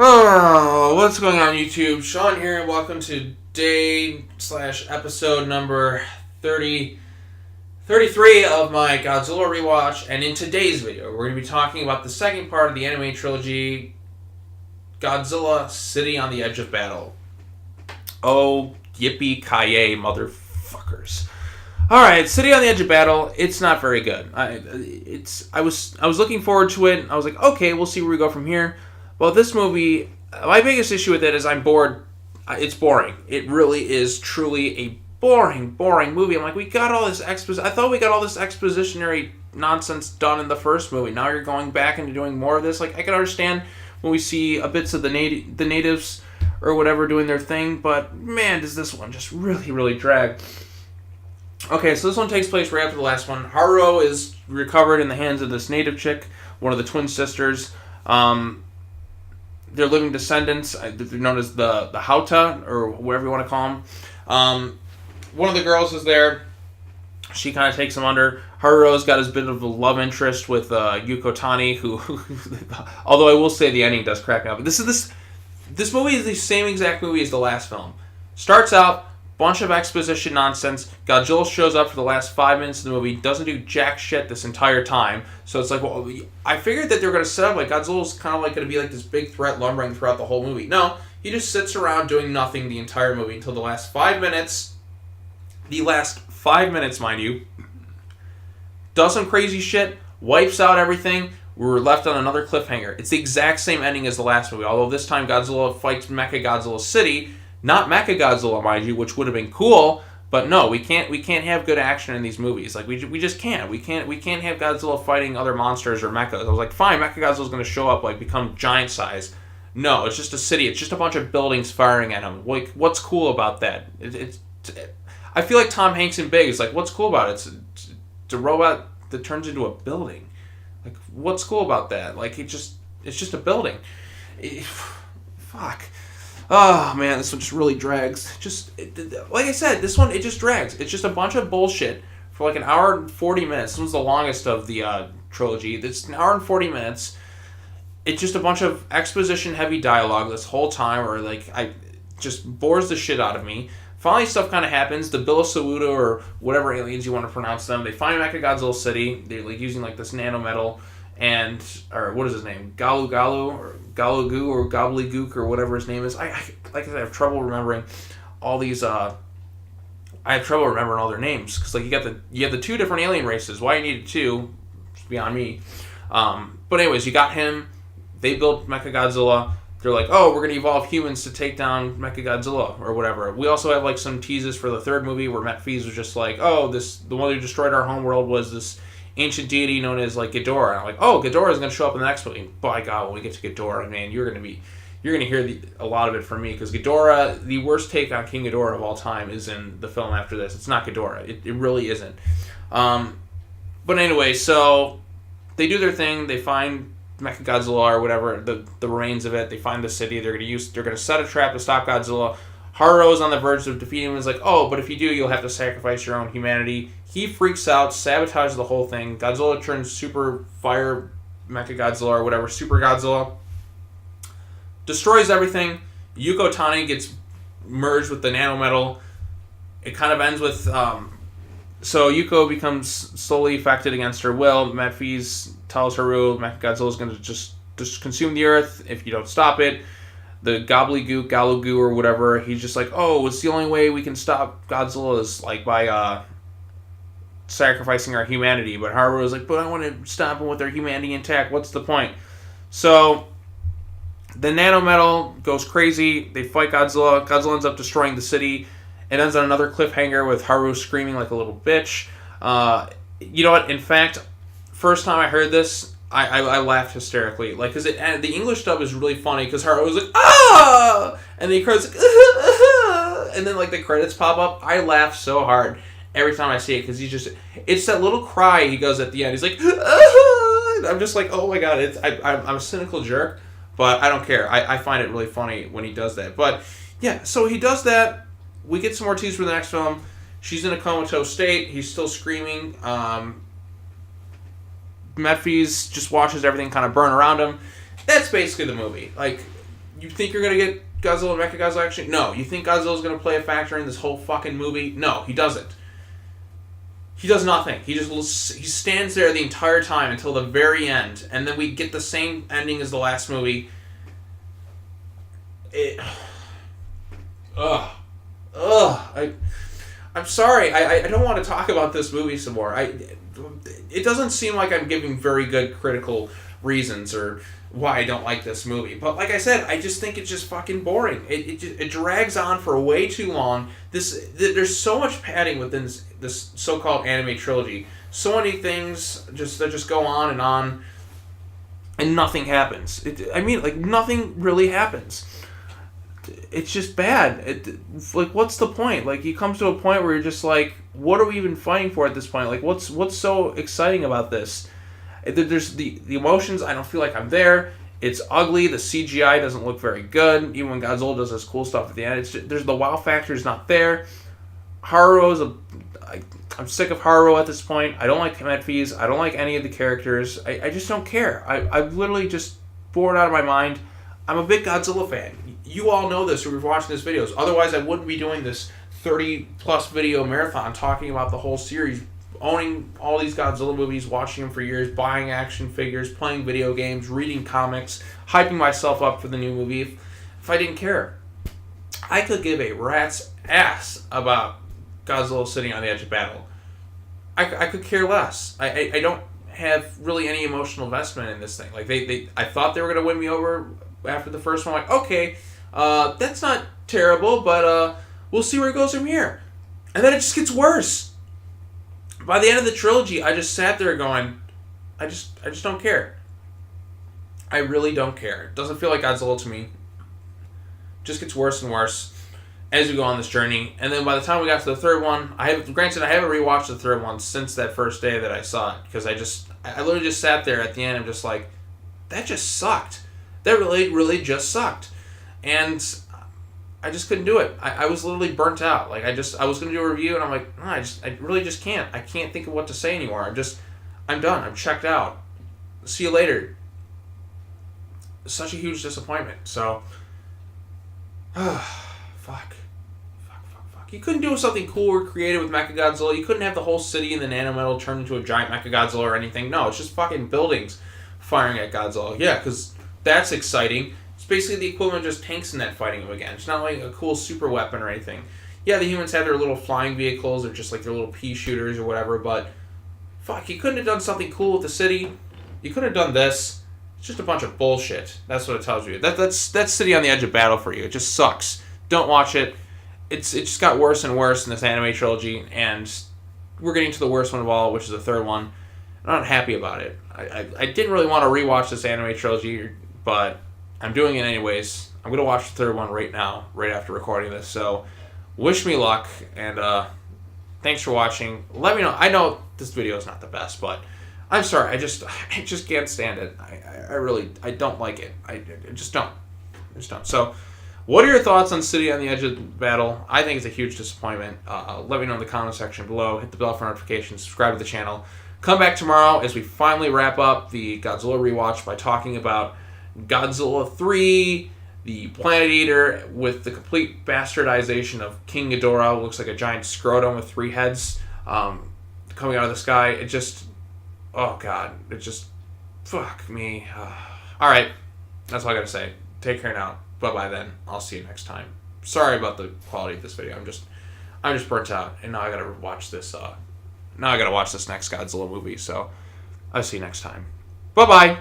Oh, what's going on, YouTube? Sean here, and welcome to day/episode number 33 of my Godzilla Rewatch. And in today's video, we're going to be talking about the second part of the anime trilogy, Godzilla City on the Edge of Battle. Oh, yippee-ki-yay, motherfuckers. Alright, City on the Edge of Battle, it's not very good. I was looking forward to it. I was like, okay, we'll see where we go from here. Well, this movie, my biggest issue with it is I'm bored. It's boring. It really is truly a boring movie. I'm like, we got all this I thought we got all this expositionary nonsense done in the first movie. Now you're going back into doing more of this. Like, I can understand when we see bits of the natives or whatever doing their thing, but man, does this one just really drag. Okay, so this one takes place right after the last one. Haruo is recovered in the hands of this native chick, one of the twin sisters. They're living descendants. They're known as the Hauta, or whatever you want to call them. One of the girls is there. She kind of takes him under. Haruo's got his bit of a love interest with Yuko Tani, who although I will say the ending does crack me up. This movie is the same exact movie as the last film. Starts out, bunch of exposition nonsense. Godzilla shows up for the last 5 minutes of the movie, doesn't do jack shit this entire time. So it's like, well, I figured that they were going to set up like Godzilla's kind of like going to be like this big threat lumbering throughout the whole movie. No, he just sits around doing nothing the entire movie until the last 5 minutes. The last 5 minutes, mind you. Does some crazy shit, wipes out everything. We're left on another cliffhanger. It's the exact same ending as the last movie, although this time Godzilla fights Mechagodzilla City. Not Mechagodzilla, mind you, which would have been cool, but no, we can't have good action in these movies. Like we just can't. We can't have Godzilla fighting other monsters or mechas. I was like, fine, Mechagodzilla's going to show up, like become giant size. No, it's just a city. It's just a bunch of buildings firing at him. Like, what's cool about that? I feel like Tom Hanks in Big is like, what's cool about it? It's a robot that turns into a building. Like, what's cool about that? Like, it's just a building. Fuck. Oh, man, this one just really drags. Like I said, this one, it just drags. It's just a bunch of bullshit for like an hour and 40 minutes. This one's the longest of the trilogy. It's an hour and 40 minutes. It's just a bunch of exposition-heavy dialogue this whole time, or like, just bores the shit out of me. Finally, stuff kind of happens. The Bilisawuda, or whatever aliens you want to pronounce them, they find Mechagodzilla City. They're like using like this nanometal, or what is his name? Galu, or Galugu, or Gobbledygook, or whatever his name is. Like I said, I have trouble remembering all these. I have trouble remembering all their names because like you have the two different alien races. Why you needed two? It's beyond me. But anyways, you got him. They built Mechagodzilla. They're like, oh, we're going to evolve humans to take down Mechagodzilla, or whatever. We also have like some teases for the third movie where Metphies was just like, oh, the one who destroyed our homeworld was this ancient deity known as like Ghidorah. And I'm like, oh, Ghidorah is going to show up in the next movie. By God, when we get to Ghidorah, man, you're going to hear a lot of it from me, because Ghidorah, the worst take on King Ghidorah of all time, is in the film after this. It's not Ghidorah. It really isn't. But anyway, so they do their thing. They find Mechagodzilla or whatever, the remains of it. They find the city. They're going to set a trap to stop Godzilla. Haruo is on the verge of defeating him. He's like, oh, but if you do, you'll have to sacrifice your own humanity. He freaks out, sabotages the whole thing. Godzilla turns Super Fire Mechagodzilla or whatever, Super Godzilla. Destroys everything. Yuko Tani gets merged with the nanometal. It kind of ends with... So Yuko becomes slowly affected against her will. Metphies tells Haruo Mechagodzilla is going to just consume the Earth if you don't stop it. The Gobbledygook, Galugu, or whatever, he's just like, oh, it's the only way we can stop Godzilla is like by sacrificing our humanity. But Haruo's like, but I want to stop them with their humanity intact. What's the point? So the nanometal goes crazy. They fight Godzilla. Godzilla ends up destroying the city. It ends on another cliffhanger with Haruo screaming like a little bitch. You know what? In fact, first time I heard this, I laughed hysterically. Like, cause the English dub is really funny because Haruo was like, ah! And then he cries like, and then like the credits pop up. I laugh so hard every time I see it because it's that little cry he goes at the end. He's like, ah! I'm just like, oh my God, I'm a cynical jerk, but I don't care. I find it really funny when he does that. But yeah, so he does that. We get some more teas for the next film. She's in a comatose state. He's still screaming. Metphies just watches everything kind of burn around him. That's basically the movie. Like, You think you're going to get Godzilla Mechagodzilla action? No. You think Godzilla's going to play a factor in this whole fucking movie? No, he doesn't. He does nothing. He stands there the entire time until the very end, and then we get the same ending as the last movie. I'm sorry. I don't want to talk about this movie some more. It doesn't seem like I'm giving very good critical reasons or why I don't like this movie. But like I said, I just think it's just fucking boring. It drags on for way too long. There's so much padding within this so-called anime trilogy. So many things that just go on, and nothing happens. Nothing really happens. It's just bad. What's the point? Like, you come to a point where you're just like, what are we even fighting for at this point? Like, what's so exciting about this? There's the emotions. I don't feel like I'm there. It's ugly. The CGI doesn't look very good. Even when Godzilla does this cool stuff at the end, there's the wow factor is not there. I'm sick of Haruo at this point. I don't like Medfees. I don't like any of the characters. I just don't care. I'm literally just bored out of my mind. I'm a big Godzilla fan. You all know this who are watching these videos. Otherwise, I wouldn't be doing this 30-plus video marathon talking about the whole series, owning all these Godzilla movies, watching them for years, buying action figures, playing video games, reading comics, hyping myself up for the new movie. If I didn't care, I could give a rat's ass about Godzilla sitting on the edge of battle. I could care less. I don't have really any emotional investment in this thing. Like, I thought they were going to win me over after the first one. Like, okay, that's not terrible, but we'll see where it goes from here. And then it just gets worse. By the end of the trilogy, I just sat there going, I just don't care. I really don't care. It doesn't feel like Godzilla to me. It just gets worse and worse as we go on this journey. And then by the time we got to the third one, I haven't rewatched the third one since that first day that I saw it, because I literally just sat there at the end and just like, that just sucked. That really, really just sucked. And I just couldn't do it. I was literally burnt out. Like, I was going to do a review, and I'm like, no, I really just can't. I can't think of what to say anymore. I'm done. I'm checked out. See you later. Such a huge disappointment. So, fuck. You couldn't do something cool or creative with Mechagodzilla. You couldn't have the whole city in the nanometal turn into a giant Mechagodzilla or anything. No, it's just fucking buildings firing at Godzilla. Yeah, because that's exciting. It's basically the equivalent of just tanks in that fighting him again. It's not like a cool super weapon or anything. Yeah, the humans have their little flying vehicles or just like their little pea shooters or whatever, but fuck, you couldn't have done something cool with the city. You couldn't have done this. It's just a bunch of bullshit. That's what it tells you. That's City on the Edge of Battle for you. It just sucks. Don't watch it. It just got worse and worse in this anime trilogy, and we're getting to the worst one of all, which is the third one. I'm not happy about it. I didn't really want to rewatch this anime trilogy, but I'm doing it anyways. I'm going to watch the third one right now, right after recording this. So, wish me luck, and thanks for watching. Let me know. I know this video is not the best, but I'm sorry. I just can't stand it. I don't like it. I just don't. So, what are your thoughts on City on the Edge of Battle? I think it's a huge disappointment. Let me know in the comment section below. Hit the bell for notifications. Subscribe to the channel. Come back tomorrow as we finally wrap up the Godzilla rewatch by talking about Godzilla 3, the Planet Eater, with the complete bastardization of King Ghidorah. Looks like a giant scrotum with 3 heads coming out of the sky. It just... Oh, God. It just... Fuck me. Alright. That's all I gotta say. Take care now. Bye-bye then. I'll see you next time. Sorry about the quality of this video. I'm just burnt out, and now I gotta watch this, now I gotta watch this next Godzilla movie, so I'll see you next time. Bye-bye!